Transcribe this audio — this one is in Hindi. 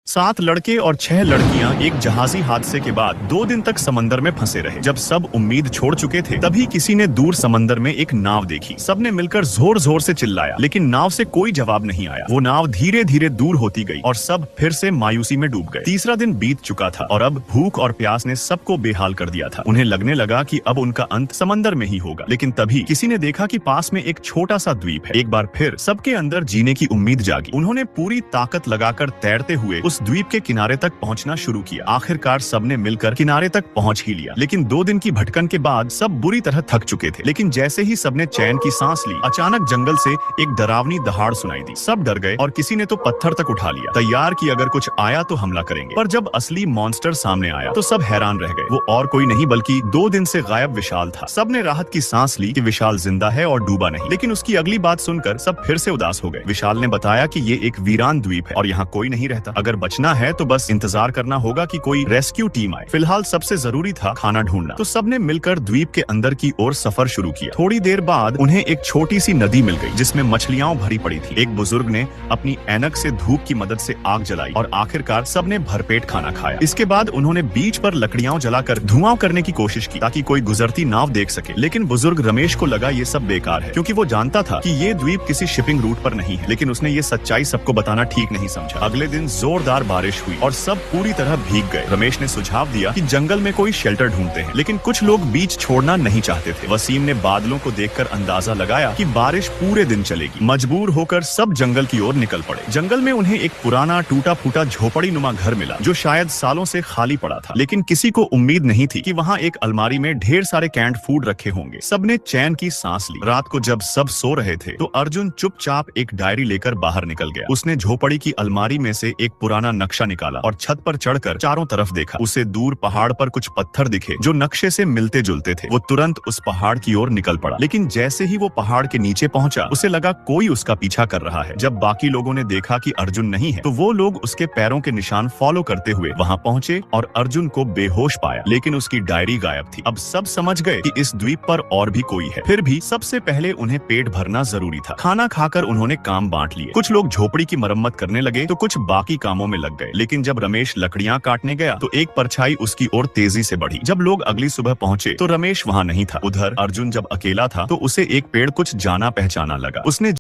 7 लड़के और 6 लड़कियां एक जहाजी हादसे के बाद 2 दिन तक समंदर में फंसे रहे। जब सब उम्मीद छोड़ चुके थे, तभी किसी ने दूर समंदर में एक नाव देखी। सबने मिलकर जोर जोर से चिल्लाया, लेकिन नाव से कोई जवाब नहीं आया। वो नाव धीरे धीरे दूर होती गई और सब फिर से मायूसी में डूब गए। तीसरा दिन बीत चुका था और अब भूख और प्यास ने सबको बेहाल कर दिया था। उन्हें लगने लगा कि अब उनका अंत समंदर में ही होगा। लेकिन तभी किसी ने देखा कि पास में एक छोटा सा द्वीप है। एक बार फिर सबके अंदर जीने की उम्मीद जागी। उन्होंने पूरी ताकत लगाकर तैरते हुए उस द्वीप के किनारे तक पहुंचना शुरू किया। आखिरकार सबने मिलकर किनारे तक पहुंच ही लिया। लेकिन 2 दिन की भटकन के बाद सब बुरी तरह थक चुके थे। लेकिन जैसे ही सबने चैन की सांस ली, अचानक जंगल से एक डरावनी दहाड़ सुनाई दी। सब डर गए और किसी ने तो पत्थर तक उठा लिया, तैयार कि अगर कुछ आया तो हमला करेंगे। पर जब असली मॉन्स्टर सामने आया तो सब हैरान रह गए। वो और कोई नहीं बल्कि 2 दिन से गायब विशाल था। सबने राहत की सांस ली कि विशाल जिंदा है और डूबा नहीं। लेकिन उसकी अगली बात सुनकर सब फिर से उदास हो गए। विशाल ने बताया कि ये एक वीरान द्वीप है और यहाँ कोई नहीं रहता। अगर बचना है तो बस इंतजार करना होगा कि कोई रेस्क्यू टीम आए। फिलहाल सबसे जरूरी था खाना ढूंढना। तो सबने मिलकर द्वीप के अंदर की ओर सफर शुरू किया। थोड़ी देर बाद उन्हें एक छोटी सी नदी मिल गई जिसमें मछलियां भरी पड़ी थी। एक बुजुर्ग ने अपनी ऐनक से धूप की मदद से आग जलाई और आखिरकार सबने भरपेट खाना खाया। इसके बाद उन्होंने बीच पर लकड़ियां जलाकर धुआं करने की कोशिश की ताकि कोई गुजरती नाव देख सके। लेकिन बुजुर्ग रमेश को लगा ये सब बेकार है, क्योंकि वो जानता था कि ये द्वीप किसी शिपिंग रूट पर नहीं है। लेकिन उसने ये सच्चाई सबको बताना ठीक नहीं समझा। अगले दिन जोरदार बारिश हुई और सब पूरी तरह भीग गए। रमेश ने सुझाव दिया कि जंगल में कोई शेल्टर ढूंढते हैं, लेकिन कुछ लोग बीच छोड़ना नहीं चाहते थे। वसीम ने बादलों को देखकर अंदाजा लगाया कि बारिश पूरे दिन चलेगी। मजबूर होकर सब जंगल की ओर निकल पड़े। जंगल में उन्हें एक पुराना टूटा फूटा झोपड़ी नुमा घर मिला जो शायद सालों से खाली पड़ा था। लेकिन किसी को उम्मीद नहीं थी कि वहाँ एक अलमारी में ढेर सारे कैंड फूड रखे होंगे। सबने चैन की सांस ली। रात को जब सब सो रहे थे तो अर्जुन चुपचाप एक डायरी लेकर बाहर निकल गया। उसने झोपड़ी की अलमारी में से एक पुराना नक्शा निकाला और छत पर चढ़कर चारों तरफ देखा। उसे दूर पहाड़ पर कुछ पत्थर दिखे जो नक्शे से मिलते जुलते थे। वो तुरंत उस पहाड़ की ओर निकल पड़ा। लेकिन जैसे ही वो पहाड़ के नीचे पहुंचा, उसे लगा कोई उसका पीछा कर रहा है। जब बाकी लोगों ने देखा कि अर्जुन नहीं है, तो वो लोग उसके पैरों के निशान फॉलो करते हुए वहां पहुंचे और अर्जुन को बेहोश पाया। लेकिन उसकी डायरी गायब थी। अब सब समझ गए कि इस द्वीप पर और भी कोई है। फिर भी सबसे पहले उन्हें पेट भरना जरूरी था। खाना खाकर उन्होंने काम बांट लिए। कुछ लोग झोपड़ी की मरम्मत करने लगे तो कुछ बाकी कामों में लग गए। लेकिन जब रमेश लकड़ियां काटने गया तो एक परछाई उसकी ओर तेजी से बढ़ी। जब लोग अगली सुबह पहुंचे तो रमेश वहां नहीं था। उधर अर्जुन जब अकेला था तो उसे एक पेड़ कुछ जाना पहचाना लगा। उसने